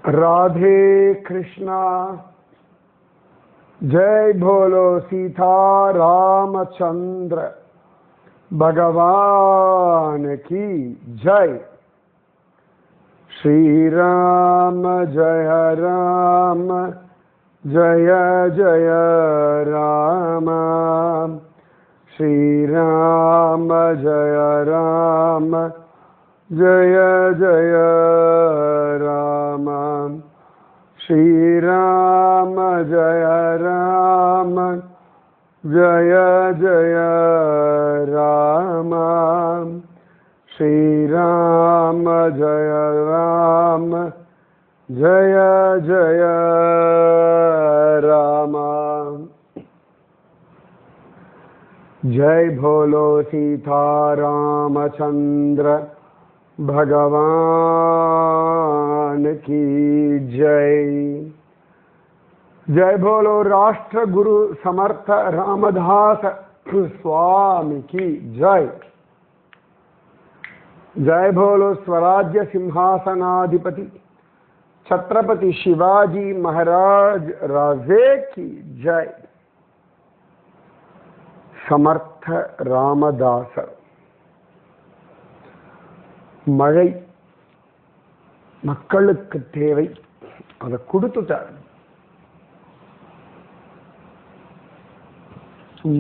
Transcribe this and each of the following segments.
राधे कृष्णा। जय बोलो सीता रामचंद्र भगवान की जय। श्री राम जय राम जय जय राम। श्री राम जय राम जय जय राम। श्री राम जय राम जय जय राम। श्री राम जय राम जय जय राम। जय भोलो सीता रामचंद्र भगवान की जय। जय बोलो राष्ट्र गुरु समर्थ रामदास स्वामी की जय। जय बोलो स्वराज्य सिंहासनाधिपति छत्रपति शिवाजी महाराज राजे की जय। समर्थ रामदास மழை மக்களுக்கு தேவை, அதை கொடுத்துட்டார்.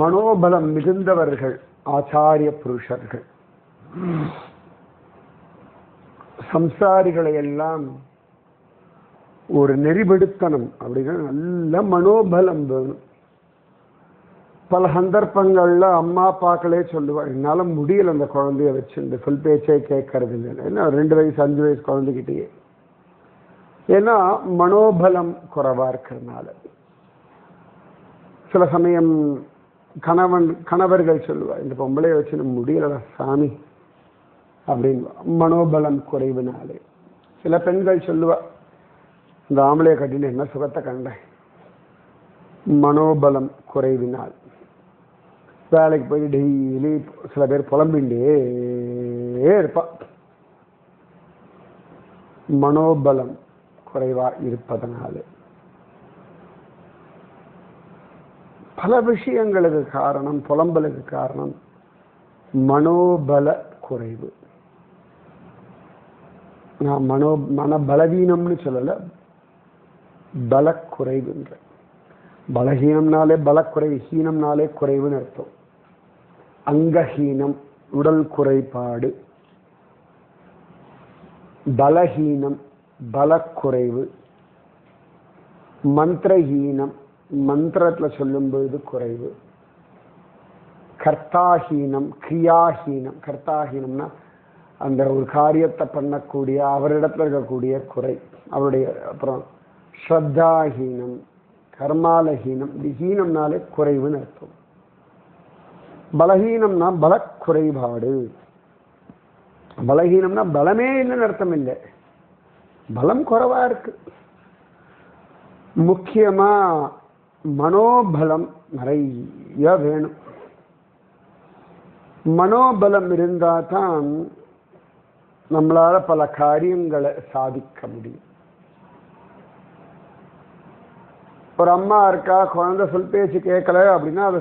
மனோபலம் மிகுந்தவர்கள் ஆச்சாரிய புருஷர்கள். சம்சாரிகளை எல்லாம் ஒரு நெறிபடுத்தணும் அப்படின்னா நல்ல மனோபலம் வேணும். பல சந்தர்ப்பங்கள்ல அம்மா அப்பாக்களே சொல்லுவாங்க, என்னால முடியல அந்த குழந்தைய வச்சு இந்த சொல் பேச்சே கேட்கறது இல்லை. ஏன்னா 2 வயசு 5 வயசு குழந்தைகிட்டயே, ஏன்னா மனோபலம் குறைவா இருக்கிறதுனால. சில சமயம் கணவர்கள் சொல்லுவார், இந்த பொம்பளைய வச்சு நம்ம முடியலடா சாமி அப்படின்னு, மனோபலம் குறைவுனாலே. சில பெண்கள் சொல்லுவா, இந்த ஆம்பளைய கட்டின்னு என்ன சுகத்தை கண்டேன், மனோபலம் குறைவினால். வேலைக்கு போய் டெய்லி சில பேர் புலம்பிண்டே இருப்பா, மனோபலம் குறைவா இருப்பதனால. பல விஷயங்களுக்கு காரணம், புலம்பலுக்கு காரணம் மனோபல குறைவு. நான் மன பலவீனம்னு சொல்லல, பலக்குறைவுன்ற. பலஹீனம்னாலே பலக்குறைவு, ஹீனம்னாலே குறைவுன்னு அர்த்தம். அங்கஹீனம் உடல் குறைபாடு, பலஹீனம் பலக்குறைவு, மந்திரஹீனம் மந்திரத்துல சொல்லும் பொழுது குறைவு, கர்த்தாஹீனம் கிரியாஹீனம். கர்த்தாஹீனம்னா அந்த ஒரு காரியத்தை பண்ணக்கூடிய அவரிடத்துல இருக்கக்கூடிய குறை, அவருடைய. அப்புறம் ஸ்ரத்தாஹீனம் கர்மாலஹீனம். இது ஹீனம்னாலே குறைவுன்னு அர்த்தம். பலஹீனம்னா பலக்குறைபாடு. பலஹீனம்னா பலமே இல்லைன்னு அர்த்தம் இல்லை, பலம் குறைவா இருக்கு. முக்கியமா மனோபலம் நிறைய வேணும். மனோபலம் இருந்தா தான் நம்மளால பல காரியங்களை சாதிக்க முடியும். ஒரு அம்மா இருக்கா, குழந்தை சொல் பேச்சு கேட்கல அப்படின்னா அதை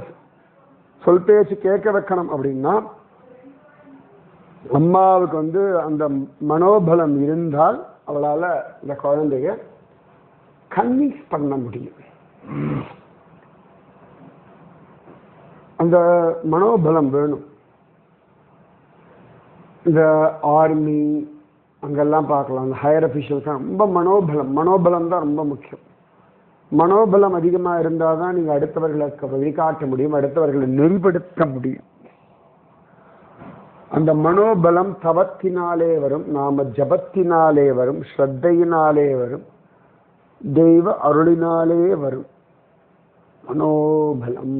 சொல் பேச்சு கேட்க வைக்கணும் அப்படின்னா அம்மாவுக்கு அந்த மனோபலம் இருந்தால் அவளால இந்த குழந்தைய கன்வின்ஸ் பண்ண முடியும். அந்த மனோபலம் வேணும். இந்த ஆர்மி அங்கெல்லாம் பார்க்கலாம், அந்த ஹையர் அஃபிஷியல்ஸ் ரொம்ப மனோபலம் தான் ரொம்ப முக்கியம். மனோபலம் அதிகமாக இருந்தால் தான் நீங்கள் அடுத்தவர்களுக்கு வழிகாட்ட முடியும், அடுத்தவர்களை நெறிப்படுத்த முடியும். அந்த மனோபலம் தவத்தினாலே வரும், நாம ஜபத்தினாலே வரும், ஸ்ரத்தையினாலே வரும், தெய்வ அருளினாலே வரும் மனோபலம்.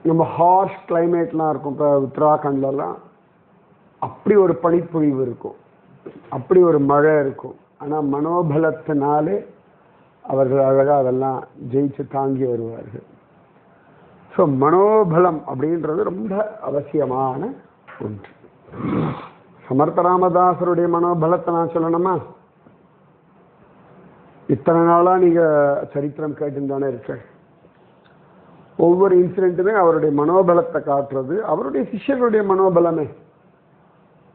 நம்ம ஹார்ஷ் கிளைமேட்லாம் இருக்கும், இப்போ உத்தராகண்ட்லாம் அப்படி ஒரு பனிப்பொழிவு இருக்கும், அப்படி ஒரு மழை இருக்கும். ஆனால் மனோபலத்தினாலே அவர்கள் அழகாக அதெல்லாம் ஜெயிச்சு தாங்கி வருவார்கள். ஸோ மனோபலம் அப்படின்றது ரொம்ப அவசியமான ஒன்று. சமர்த்த ராமதாசருடைய மனோபலத்தை நான் சொல்லணுமா? இத்தனை நாளா நீங்க சரித்திரம் கேட்டுதானே இருக்க. ஒவ்வொரு இன்சிடென்ட்டுமே அவருடைய மனோபலத்தை காட்டுறது. அவருடைய சிஷ்யர்களுடைய மனோபலமே.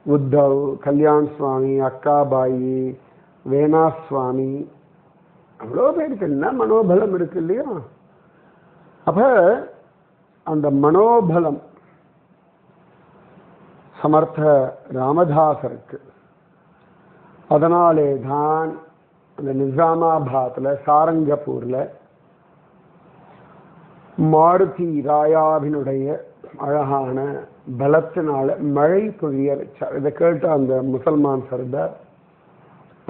உத்தவ், கல்யாண் சுவாமி, அக்காபாயி, வேணா சுவாமி, அவ்வளோ பேருக்கு என்ன மனோபலம் இருக்கு இல்லையா? அப்ப அந்த மனோபலம் சமர்த்த ராமதாசருக்கு. அதனாலே தான் அந்த நிஜாமாபாத்ல சாரங்கப்பூர்ல மாருதி ராயாவினுடைய அழகான பலத்தினால மழை பொழிய வச்சார். இதை கேட்டு அந்த முசல்மான் சர்தார்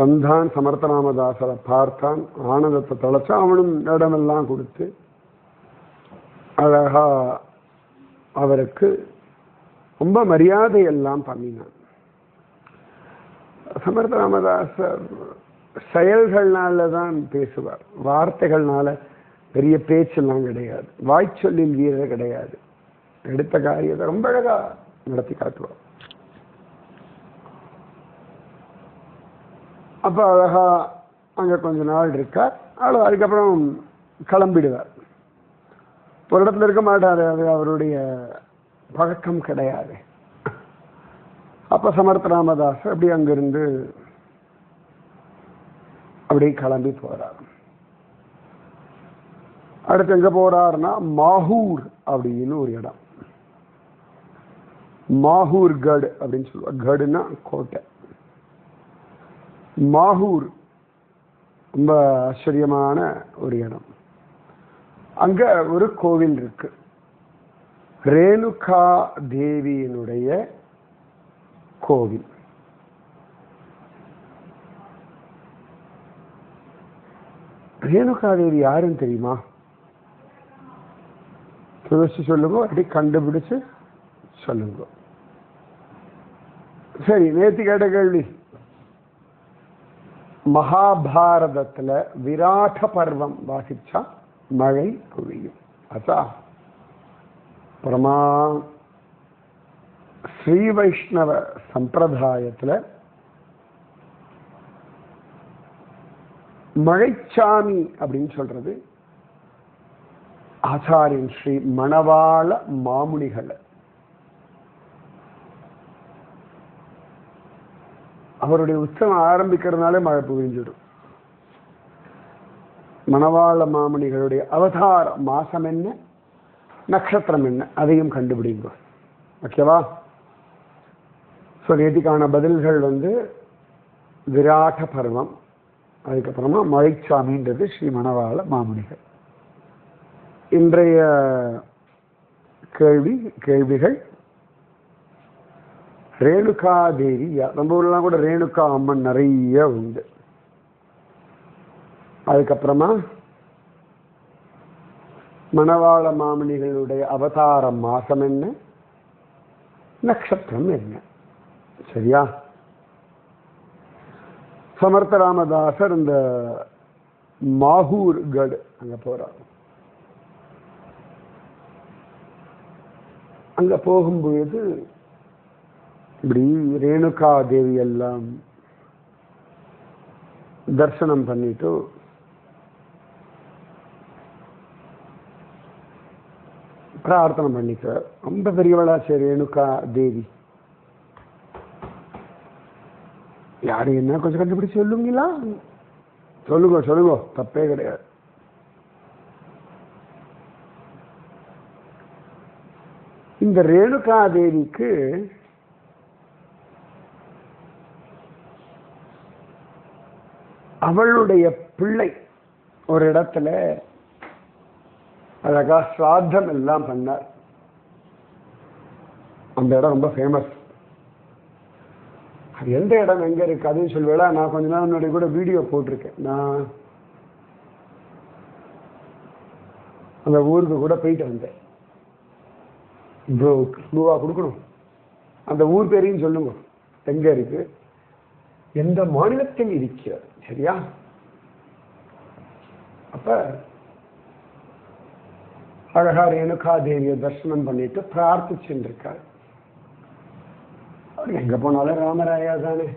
வந்தான், சமர்த்த ராமதாசரை பார்த்தான், ஆனந்தத்தை தொலைச்சான். அவனும் இடமெல்லாம் கொடுத்து அழகா அவருக்கு ரொம்ப மரியாதையெல்லாம் பண்ணினான். சமர்த்த ராமதாசர் செயல்கள்னால தான் பேசுவார், வார்த்தைகள்னால பெரிய பேச்செல்லாம் கிடையாது, வாய்ச்சொல்லில் வீரர் கிடையாது. எடுத்த காரியத்தை ரொம்ப அழகா நடத்தி காட்டுவார். அப்ப அழகா அங்க கொஞ்ச நாள் இருக்கார். அதுக்கப்புறம் கிளம்பிடுவார். ஒரு இடத்துல இருக்க மாட்டாரு, அது அவருடைய பழக்கம் கிடையாது. அப்ப சமர்த்த ராமதாஸ் அப்படி அங்கிருந்து அப்படி கிளம்பி போறார். அடுத்து எங்க போறாருன்னா மாஹூர் அப்படின்னு ஒரு இடம். மாஹூர் கட் அப்படின்னு சொல்லுவாங்க. கடுன்னா கோட்டை. மாஹூர் ரொம்ப ஆச்சரியமான ஒரு இடம். அங்க ஒரு கோவில் இருக்கு. ரேணுகா தேவியினுடைய கோவில். ரேணுகா தேவி யாருன்னு தெரியுமா? யோசிச்சு சொல்லுங்க, அப்படி கண்டுபிடிச்சு சொல்லுங்க. சரி, நேற்று கேட்ட கேள்வி. மகாபாரதத்துல விராட பர்வம் வாசிச்சா மழை பொழியும். அதா பரமா ஸ்ரீ வைஷ்ணவ சம்பிரதாயத்துல மழைச்சாமி அப்படின்னு சொல்றது ஆச்சாரியன் ஸ்ரீ மணவாள மாமுனிகள். அவருடைய உற்சவம் ஆரம்பிக்கிறதுனாலே மழை பொழிஞ்சிடும். மணவாள மாமுனிகளுடைய அவதார மாசம் என்ன, நட்சத்திரம் என்ன, அதையும் கண்டுபிடிங்க. ஓகேவா? ஸோ நேற்றுக்கான பதில்கள் விராட பர்வம், அதுக்கப்புறமா மழைச்சாமின்றது ஸ்ரீ மணவாள மாமுனிகள். இன்றைய கேள்விகள் ரேணுகா தேவி. நம்ம ஊர்லாம் கூட ரேணுகா அம்மன் நிறைய உண்டு. அதுக்கப்புறமா மணவாள மாமுனிகளுடைய அவதார மாசம் என்ன, நட்சத்திரம் என்ன. சரியா? சமர்த்த ராமதாசர் இந்த மாஹூர் கட் அங்க போறார். அங்க போகும்பொழுது இப்படி ரேணுகா தேவி எல்லாம் தரிசனம் பண்ணிட்டு பிரார்த்தனை பண்ணிக்க. ரொம்ப பெரியவளாச்சே ரேணுகா தேவி. யாரு என்ன கொஞ்சம் கண்டுபிடிச்சு சொல்லுங்களா? சொல்லுங்க சொல்லுங்க, தப்பே கிடையாது. இந்த ரேணுகா தேவிக்கு அவளுடைய பிள்ளை ஒரு இடத்துல அழகா சிராத்தம் எல்லாம் பண்ணார். அந்த இடம் ரொம்ப ஃபேமஸ். அது எந்த இடம் எங்க இருக்கு அதுன்னு சொல்லுவேடா. நான் கொஞ்ச நாள் முன்னாடி கூட வீடியோ போட்டிருக்கேன். நான் அந்த ஊருக்கு கூட போயிட்டு வந்தேன். ப்ளூவா கொடுக்கணும். அந்த ஊர் பேரையும் சொல்லுங்க, எங்க இருக்கு, எந்த மாநிலத்தில் இருக்கிறது. சரியா? அப்ப அழகா ரேணுகா தேவியை தரிசனம் பண்ணிட்டு பிரார்த்திச்சுருக்கார். எங்க போனாலும் ராமராயா தானே.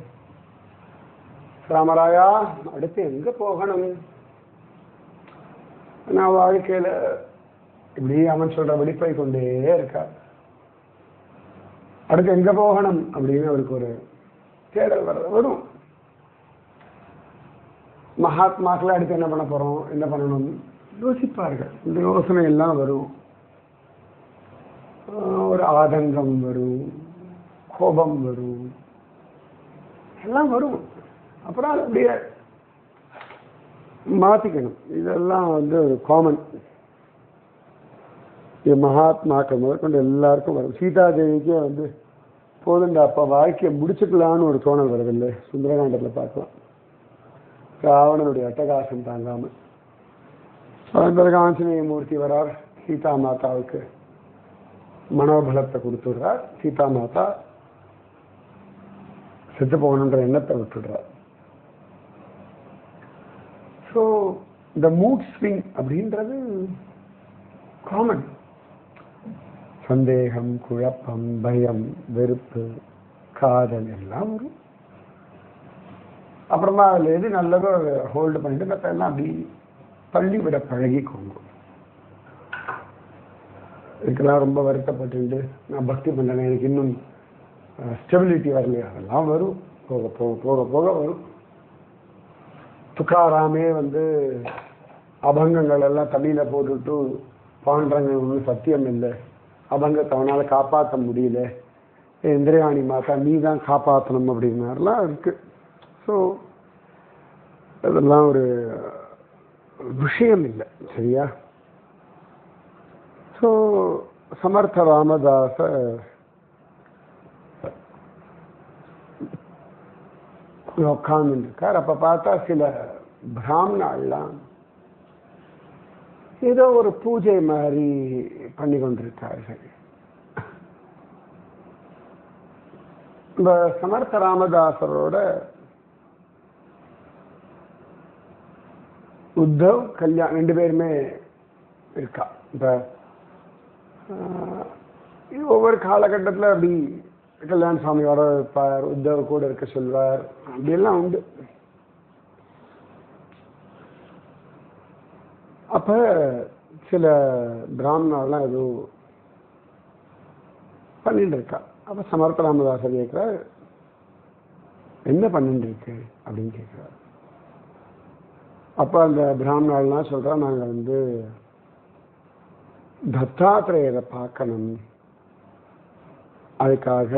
ராமராயா அடுத்து எங்க போகணும்? நான் வாழ்க்கையில இப்படி அவன் சொல்றபடி போய் கொண்டே இருக்கா. அடுத்து எங்க போகணும் அப்படின்னு அவருக்கு ஒரு தேடல் வரும். மகாத்மாக்களை அடுத்து என்ன பண்ண போறோம், என்ன பண்ணணும் யோசிப்பார்கள். இந்த யோசனை எல்லாம் வரும். ஒரு ஆதங்கம் வரும், கோபம் வரும், எல்லாம் வரும். அப்புறம் அது அப்படியே மாத்திக்கணும். இதெல்லாம் ஒரு காமன். இது மகாத்மாக்கள் முதற்கொண்டு எல்லாருக்கும் வரும். சீதாதேவிக்கே போதுண்டா அப்பா வாழ்க்கையை முடிச்சுக்கலான்னு ஒரு தோணல் வருதில்லை. சுந்தரகாண்டத்தில் பார்க்கலாம். ராவணனுடைய அட்டகாசம் தாங்காமல் அதன் பிறகு ஆஞ்சநேய மூர்த்தி வரார். சீதா மாதாவுக்கு மனோபலத்தை கொடுத்துடுறார். சீதா மாதா செத்து போகணுன்ற எண்ணத்தை விட்டுடுறார். ஸோ இந்த மூட் ஸ்விங் அப்படின்றது காமன். சந்தேகம், குழப்பம், பயம், வெறுப்பு, காதல் எல்லாம் வரும். அப்புறமா அதில் எது நல்லதோ ஹோல்டு பண்ணிட்டு மற்றெல்லாம் அப்படி தள்ளி விட பழகிக்கோங்க. இதுக்கெல்லாம் ரொம்ப வருத்தப்பட்டு நான் பக்தி பண்ணுறேன், எனக்கு இன்னும் ஸ்டெபிலிட்டி வரலையா, அதெல்லாம் வரும். போக போக போக போக வரும். துக்காராமே அபங்கங்கள் எல்லாம் தண்ணியில் போட்டுட்டு பாண்டங்க ஒன்றும் சத்தியம் இல்லை, அபங்கத்தை அவனால் காப்பாற்ற முடியல, இந்திரயாணி மாதா நீ தான் காப்பாற்றணும் அப்படின்னாரெலாம் இருக்கு. ஸோ அதெல்லாம் ஒரு விஷயம் இல்லை, சரியா? ஸோ சமர்த்த ராமதாச உட்கார்ந்துருக்கார். அப்ப பார்த்தா சில பிராமணாலாம் ஏதோ ஒரு பூஜை மாதிரி பண்ணி கொண்டிருக்கார்கள். இந்த சமர்த்த ராமதாசரோட உத்தவ் கல்யாண் ரெண்டு பேருமே இருக்கா. இப்ப ஒவ்வொரு காலகட்டத்தில் அப்படி கல்யாண சுவாமியோட இருப்பார், உத்தவ் கூட இருக்க சொல்வார், அப்படியெல்லாம் உண்டு. அப்ப சில பிராமணர்லாம் ஏதோ பண்ணிட்டு இருக்கா. அப்ப சமர்த்த ராமதாசர் கேட்கிறார், என்ன பண்ணிட்டு இருக்கு அப்படின்னு கேட்கிறார். அப்ப அந்த பிராமணர்லாம் சொல்றா, நாங்க தத்தாத்திரேயரை பார்க்கணும், அதுக்காக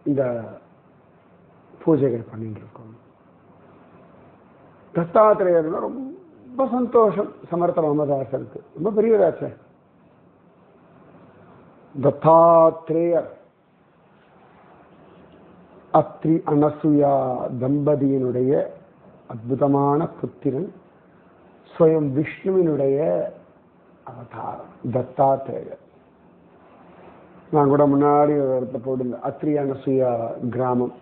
இந்த பூஜைகள் பண்ணிட்டு இருக்கோம். தத்தாத்திரேயர்னா ரொம்ப சந்தோஷம் சமர்த்த ராமதாசருக்கு, ரொம்ப பெரியவராச்ச. தத்தாத்திரேயர் அத்ரி அனசூயா தம்பதியினுடைய அற்புதமான புத்திரன், ஸ்வயம் விஷ்ணுவினுடைய அவதாரம் தத்தாத்திரேயர். நான் கூட முன்னாடி இடத்த போட்டு அத்ரி அனசூயா கிராமம்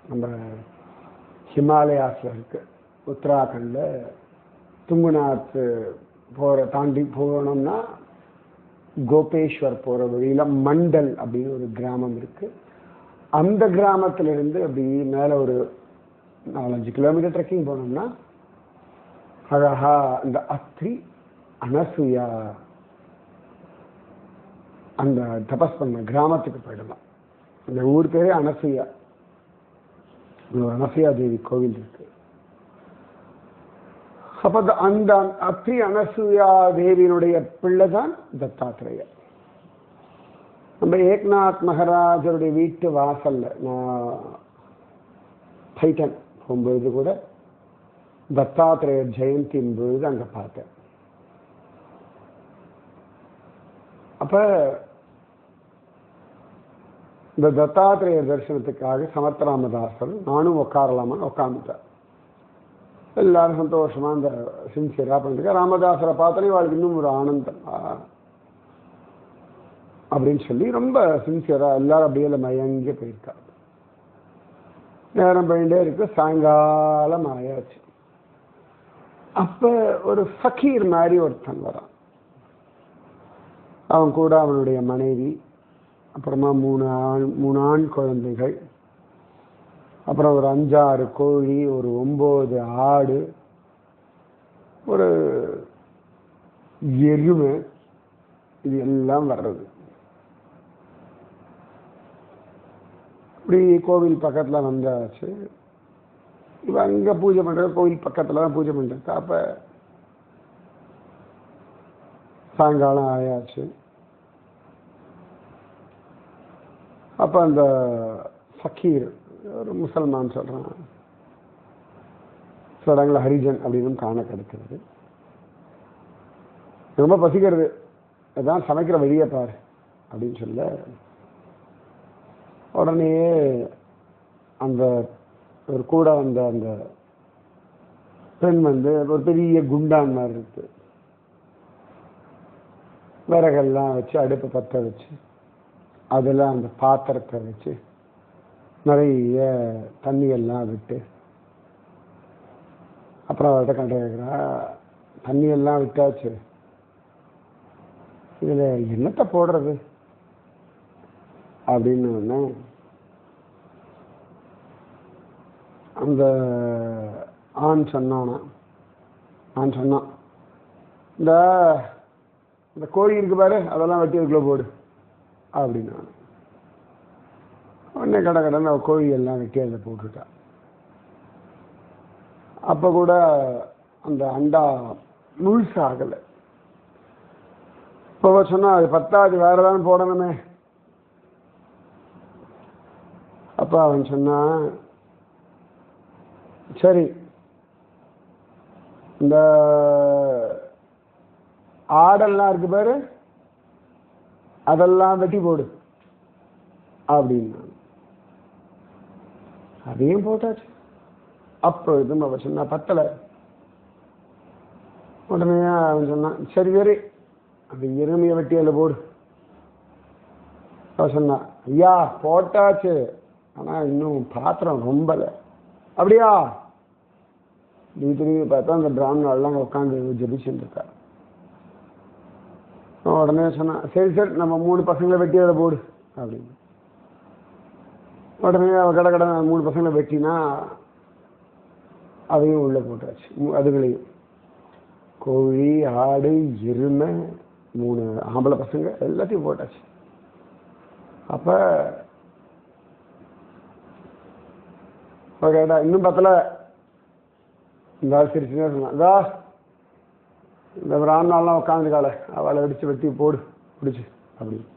நம்ம ஹிமாலயாஸில் இருக்கு, உத்தராகண்ட்ல துங்குநாத் தாண்டி போனோம்னா கோபேஸ்வர் போகிற வழியில் மண்டல் அப்படின்னு ஒரு கிராமம் இருக்கு. அந்த கிராமத்திலிருந்து அப்படி மேலே ஒரு 4-5 கிலோமீட்டர் ட்ரெக்கிங் போனோம்னா அழகா இந்த அத்ரி அனசூயா அந்த தபஸ் பண்ண கிராமத்துக்கு போயிடலாம். அந்த ஊர் பேரே அனசூயா, அனசூயா தேவி கோவில் இருக்கு. அப்ப அந்த அத்ரி அனசூயா தேவியினுடைய பிள்ளை தான் தத்தாத்திரேயர். நம்ம ஏக்நாத் மகாராஜருடைய வீட்டு வாசல்ல நான் பைட்டன் போகும்பொழுது கூட தத்தாத்திரேயர் ஜெயந்தியின் பொழுது அங்க பார்த்தேன். அப்ப இந்த தத்தாத்திரேயர் தரிசனத்துக்காக சமர்த்த ராமதாசர் நானும் உட்காரலாமான்னு உட்காந்துட்டார். எல்லாரும் சந்தோஷமா அந்த சின்சியரா பண்ணிருக்க. ராமதாசரை பார்த்தோன்னே வாழ்க்கை இன்னும் ஒரு ஆனந்தம் அப்படின்னு சொல்லி ரொம்ப சின்சியரா எல்லாரும் அப்படியே மயங்கி போயிருக்கா. நேரம் போயிட்டே இருக்கு, சாயங்காலம் ஆயாச்சு. அப்ப ஒரு ஃபக்கீர் மாதிரி ஒருத்தன் வரான். அவன் கூட அவனுடைய மனைவி, அப்புறமா 3 ஆண் குழந்தைகள், அப்புறம் ஒரு 5-6 கோழி, ஒரு 9 ஆடு, ஒரு எருமை, இது எல்லாம் வர்றது. இப்படி கோவில் பக்கத்தில் வந்தாச்சு. இப்போ அங்கே பூஜை பண்ணுறது, கோவில் பக்கத்தில் தான் பூஜை பண்ணுறது. அப்போ சாயங்காலம் ஆயாச்சு. அப்போ அந்த ஃபக்கீர், ஒரு முசல்மான் சொல்கிறான், சில இடங்களில் ஹரிஜன் அப்படின்னு காண கிடைக்கிறது. ரொம்ப பசிக்கிறது, அதான் சமைக்கிற வழியை பாரு அப்படின்னு சொல்ல, உடனே அந்த ஒரு கூட வந்த அந்த பெண் வந்து ஒரு பெரிய குண்டான் மாதிரி இருக்கு, விறகெல்லாம் வச்சு அடுப்பு பற்ற வச்சு அதில் அந்த பாத்திரத்தை வச்சு நிறைய தண்ணியெல்லாம் விட்டு, அப்புறம் அவர்கிட்ட கண்டுக்கிறா, தண்ணியெல்லாம் விட்டாச்சு, இதில் என்னத்தை போடுறது அப்படின்னு அந்த ஆண் சொன்னான். இந்த கோழி இருக்கு பாரு, அதெல்லாம் வெட்டி அதுக்குள்ள போடு அப்படின்னா, உடனே கடை கோழி எல்லாம் வெட்டி அதில் போட்டுட்டா. அப்போ கூட அந்த அண்டா முழுசாகலை. இப்போ சொன்னா அது பத்தாது, வேற ஏதாவது போடணுமே. அப்போ அவன் சொன்னான், சரி இந்த ஆடெல்லாம் இருக்கு பாரு, அதெல்லாம் வெட்டி போடு அப்படின்னா, அதையும் போட்டாச்சு. அப்போ இதுவும் அவன் சொன்னா பத்தலை. உடனே அவன் சொன்னான், சரி சரி அந்த எருமையை வெட்டி அதில் போடு. அவன் சொன்னான், ஐயா போட்டாச்சு, ஆனால் இன்னும் பாத்திரம் ரொம்பலை. அப்படியா? திரும்பி பார்த்தா அந்த பிராமணெல்லாம் உட்காந்து ஜபிச்சுட்டு இருக்கா. உடனே சொன்னான், சரி சரி நம்ம 3 பசங்களை வெட்டி அதை போடு அப்படின்னு. உடனே அவள் கடை 3 பசங்களை வெட்டினா அதையும் உள்ளே போட்டாச்சு. அதுகளையும் கோழி, ஆடு, எருமை, 3 ஆம்பளை பசங்க எல்லாத்தையும் போட்டாச்சு. அப்போ கேட்டா, இன்னும் பத்தலை. இந்த ஆள் சிரிச்சுனே சொன்னா, இந்த பிராமணெல்லாம் உட்காந்துக்கால, அவளை வெடிச்சு வெட்டி போடு பிடிச்சி அப்படின்னு.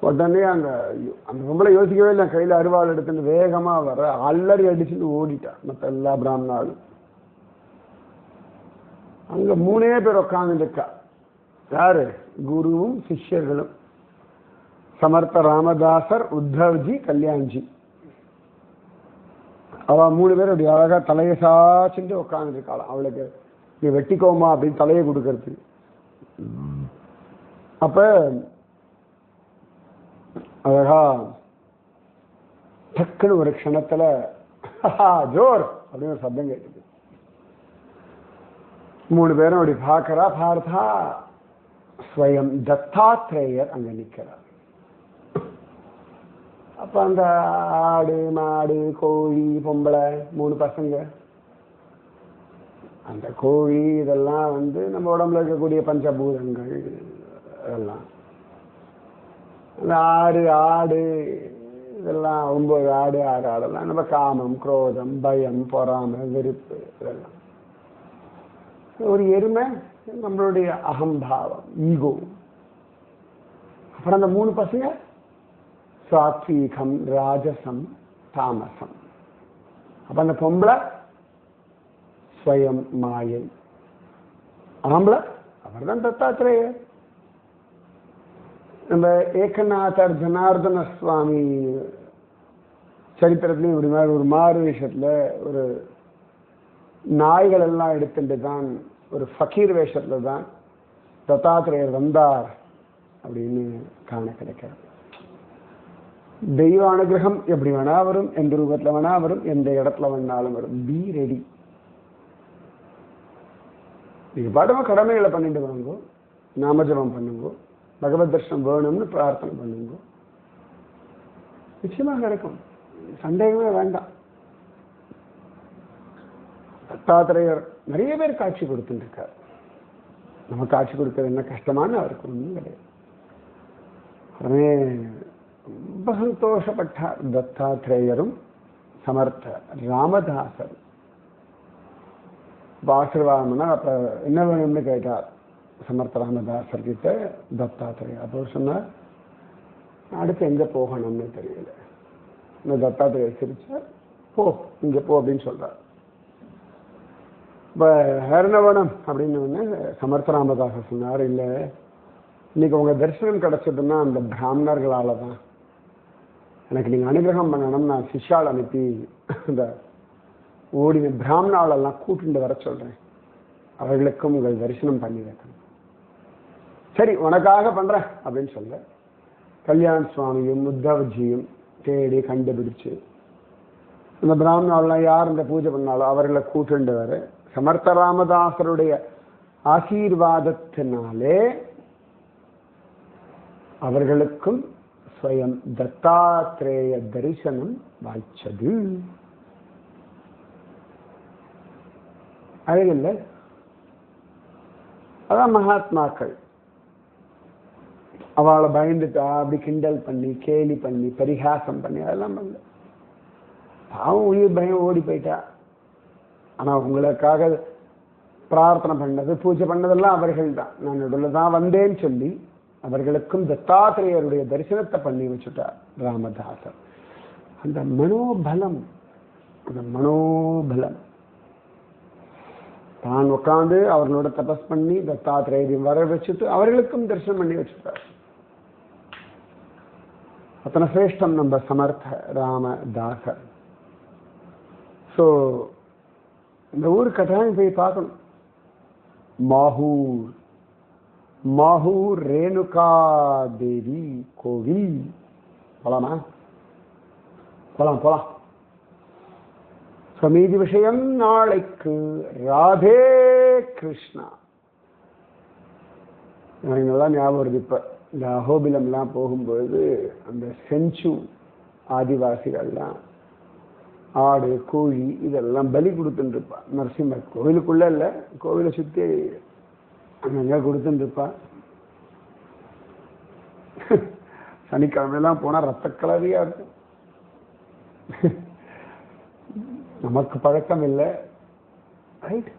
உடனே அந்த பொம்பளை யோசிக்கவே இல்லை, கையில் அருவாள் எடுத்துட்டு வேகமாக வர அல்லறி அடிச்சுட்டு ஓடிட்டான் மற்ற எல்லா பிராமணாலும். அங்கே 3 பேர் உட்காந்துட்டு இருக்கா. யாரு? குருவும் சிஷ்யர்களும், சமர்த்த ராமதாசர், உத்தவ்ஜி, கல்யாண்ஜி. அவ 3 பேர் அப்படி அழகா தலையை சாச்சுட்டு உட்காந்துட்டு இருக்காளாம். அவளுக்கு நீ வெட்டிக்கோமா அப்படின்னு தலையை கொடுக்கறது. அப்ப அழகா டக்குன்னு ஒரு க்ஷணத்துல ஜோர் அப்படின்னு ஒரு சப்தம் கேட்டுது. 3 பேரும் அப்படி பார்த்தா ஸ்வயம் தத்தாத்ரேயர் அங்க நிற்கிறார். அப்ப அந்த ஆடு, மாடு, கோழி, பொம்பளை, 3 பசங்க, அந்த கோழி இதெல்லாம் வந்து நம்ம உடம்புல இருக்கக்கூடிய பஞ்சபூதங்கள். அதெல்லாம் அந்த ஆடு இதெல்லாம் 9 ஆடு, 6 ஆடெல்லாம் நம்ம காமம், குரோதம், பயம், பொறாமை, வெறுப்பு, இதெல்லாம். ஒரு எருமை நம்மளுடைய அகம்பாவம், ஈகோ. அப்புறம் அந்த 3 பசங்க சாத்வீகம், ராஜசம், தாமசம். அப்ப அந்த பொம்பளை ஸ்வயம் மாயை, ஆம்பளை அவர் தான் தத்தாத்திரேயர். நம்ம ஏகநாதர் ஜனார்தன சுவாமி சரித்திரத்திலையும் இப்படி மாதிரி ஒரு மாறு வேஷத்துல ஒரு நாய்கள் எல்லாம் எடுத்துட்டு தான், ஒரு ஃபக்கீர் வேஷத்துல தான் தத்தாத்திரேயர் வந்தார் அப்படின்னு காண கிடைக்கிறது. தெய்வ அனுகிரகம் எப்படி வேணா வரும், எந்த ரூபத்துல வேணா வரும், எந்த இடத்துல வேணாலும் வரும். Be ready. நீங்க பாடமா கடமைகளை பண்ணிட்டு வாங்க, நாமஜபம் பண்ணுங்க, பகவத் தர்ஷனம் வேணும்னு பிரார்த்தனை பண்ணுங்க, நிச்சயமாக இருக்கும். சந்தேகமே வேண்டாம். தத்தாத்திரேயர் நிறைய பேர் காட்சி கொடுத்துட்டு இருக்கார். நம்ம காட்சி கொடுக்கறது என்ன கஷ்டமான அவருக்கு ஒன்றும் கிடையாது. உடனே ரொம்ப சந்தோஷப்பட்டார் தத்தாத்திரேயரும் சமர்த்த ராமதாசரும். ஆசீர்வாதம்னா அப்ப என்ன வேணும்னு கேட்டார் சமர்த்த ராமதாசர் கிட்ட தத்தாத்திரேயர். அப்போ சொன்னார், அடுத்து எங்க போகணும்னு தெரியல. இந்த தத்தாத்திரேயர் சிரிச்சார், போ இங்க போ அப்படின்னு சொல்றார். இப்ப என்ன வேணும் அப்படின்னு சமர்த்த ராமதாசர் சொன்னார், இல்ல இன்னைக்கு உங்க தரிசனம் கிடைச்சதுன்னா அந்த பிராமணர்களால தான். எனக்கு நீங்க அனுகிரகம் பண்ணணும், நான் சிஷ்யால் அனுப்பி இந்த ஓடின பிராமணாலெல்லாம் கூட்டிட்டு வர சொல்றேன், அவர்களுக்கும் உங்கள் தரிசனம் பண்ணி வைக்கணும். சரி உனக்காக பண்றேன் அப்படின்னு சொல்ல கல்யாண் சுவாமியும் உத்தவ்ஜியும் தேடி கண்டுபிடிச்சு இந்த பிராமணாலாம் யார் இந்த பூஜை பண்ணாலும் அவர்களை கூட்டிட்டு வர சமர்த்த ராமதாசருடைய ஆசீர்வாதத்தினாலே அவர்களுக்கும் ஸ்வயம் தத்தாத்ரேய தரிசனம் வாய்ச்சது. அழகில்ல? அதான் மகாத்மாக்கள். அவளை பயந்துட்டா அப்படி கிண்டல் பண்ணி கேலி பண்ணி பரிகாசம் பண்ணி அதெல்லாம் பண்ணல. பாவம் உயிர் பயம் ஓடி போயிட்டா. ஆனா உங்களுக்காக பிரார்த்தனை பண்ணது பூஜை பண்ணதெல்லாம் அவர்கள் தான். நான் நடுவில் தான் வந்தேன்னு சொல்லி அவர்களுக்கும் தத்தாத்திரேயருடைய தரிசனத்தை பண்ணி வச்சுட்டார் ராமதாசர். அந்த மனோபலம், அந்த மனோபலம் தான் உட்காந்து அவர்களோட தபஸ் பண்ணி தத்தாத்திரேயரையும் வர வச்சுட்டு அவர்களுக்கும் தரிசனம் பண்ணி வச்சுட்டார். அத்தனை சிரேஷ்டம் நம்ம சமர்த்த ராமதாசர். ஸோ இந்த ஊர் கட்டாயம் போய் பார்க்கணும். மாஹூர், மாஹூர் ரேணுகா தேவி கோவில். போலாமா? போலாம் போலாம். மீதி விஷயம் நாளைக்கு. ராதே கிருஷ்ணா. எனக்கு நல்லா ஞாபகம் வருது. இப்ப இந்த அஹோபிலம்லாம் போகும்போது அந்த செஞ்சு ஆதிவாசிகள்லாம் ஆடு கோழி இதெல்லாம் பலி கொடுத்துட்டு இருப்பா. நரசிம்மர் கோவிலுக்குள்ள இல்லை, கோவிலை சுற்றி அங்கங்க கொடுத்துட்டு இருப்பா. சனிக்கிழமையெல்லாம் போனா ரத்த கலரியா இருக்கும். நமக்கு பழக்கம் இல்லை, ரைட்?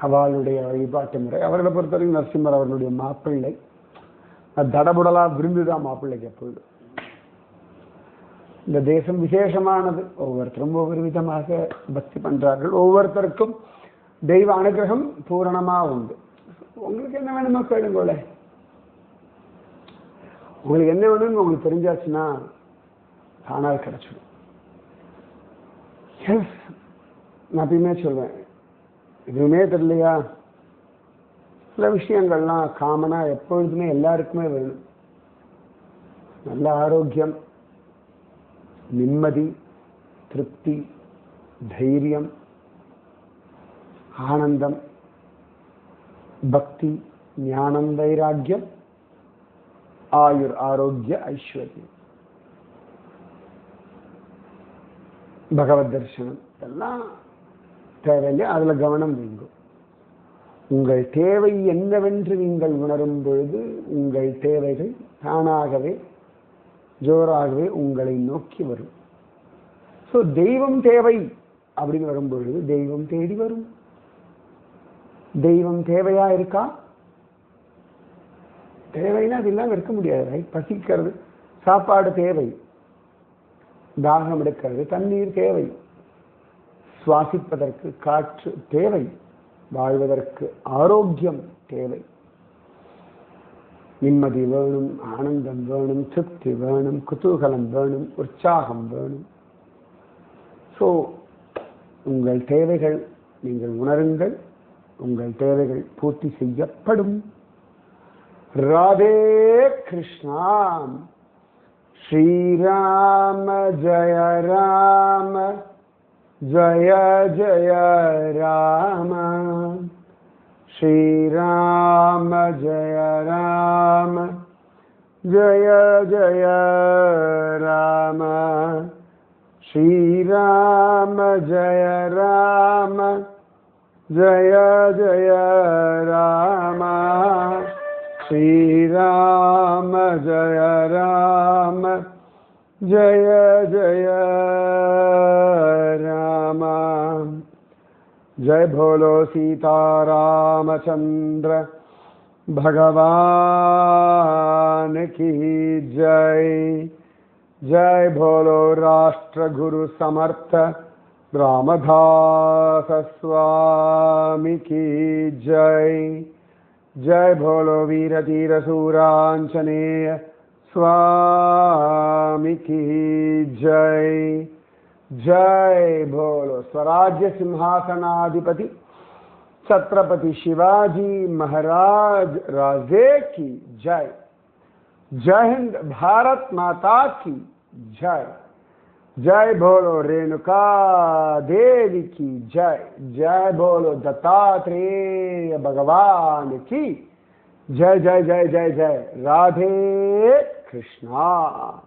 அவளுடைய வழிபாட்டு முறை. அவர்களை பொறுத்தவரைக்கும் நரசிம்மர் அவர்களுடைய மாப்பிள்ளை. தடபுடலா விருந்துதான் மாப்பிள்ளைக்கு எப்பொழுது. இந்த தேசம் விசேஷமானது. ஒவ்வொருத்தரும் ஒவ்வொரு விதமாக பக்தி பண்றார்கள். ஒவ்வொருத்தருக்கும் தெய்வ அனுகிரகம் பூரணமா உண்டு. உங்களுக்கு என்ன வேணுமோ கேளுங்கள. உங்களுக்கு என்ன வேணும்னு உங்களுக்கு தெரிஞ்சாச்சுன்னா தானாக கிடைச்சிடும். நான் எப்பயுமே சொல்வேன், எதுவுமே தெரியலையா, சில விஷயங்கள்லாம் காமனா எப்பொழுதுமே எல்லாருக்குமே வேணும். நல்ல ஆரோக்கியம், நிம்மதி, திருப்தி, தைரியம், ஆனந்தம், பக்தி, ஞானம், வைராக்கியம், ஆயுர், ஆரோக்கிய, ஐஸ்வர்யம், பகவத் தரிசனம் எல்லாம் தேவையில்லை. அதுல கவனம் வைங்க. உங்கள் தேவை என்னவென்று நீங்கள் உணரும் பொழுது உங்கள் தேவைகள் தானாகவே ஜோராகவே உங்களை நோக்கி வரும். ஸோ தெய்வம் தேவை அப்படின்னு வரும்பொழுது தெய்வம் தேடி வரும். தெய்வம் தேவையா இருக்கா? தேவைன்னா அது இல்லாமல் இருக்க முடியாது. பசிக்கிறது, சாப்பாடு தேவை, தாகம் எடுக்கிறது, தண்ணீர் தேவை, சுவாசிப்பதற்கு காற்று தேவை, வாழ்வதற்கு ஆரோக்கியம் தேவை, நிம்மதி வேணும், ஆனந்தம் வேணும், திருப்தி வேணும், குதூகலம் வேணும், உற்சாகம் வேணும். ஸோ உங்கள் தேவைகள் நீங்கள் உணருங்கள், உங்கள் தேவைகள் பூர்த்தி செய்யப்படும். ராதே கிருஷ்ணா. ஸ்ரீராம ஜய ராம ஜய ஜய ராம. ஸ்ரீராம ஜய ராம ஜய ஜய ராம. श्रीराम जय राम जय जय राम श्रीराम जय राम जय जय राम जय भोलो सीतारामचंद्र भगवान की जय जय भोलो राष्ट्र गुरु समर्थ रामदास स्वामी की जय जय भोलो वीर धीर सूरांजनेय स्वामी की जय जय भोलो स्वराज्य सिंहासनाधिपति छत्रपति शिवाजी महाराज राजे की जय जय हिंद भारत माता की जय जय भोलो रेणुका देवी की जय जय भोलो दत्तात्रेय भगवान की जय जय जय जय जय राधे कृष्णा।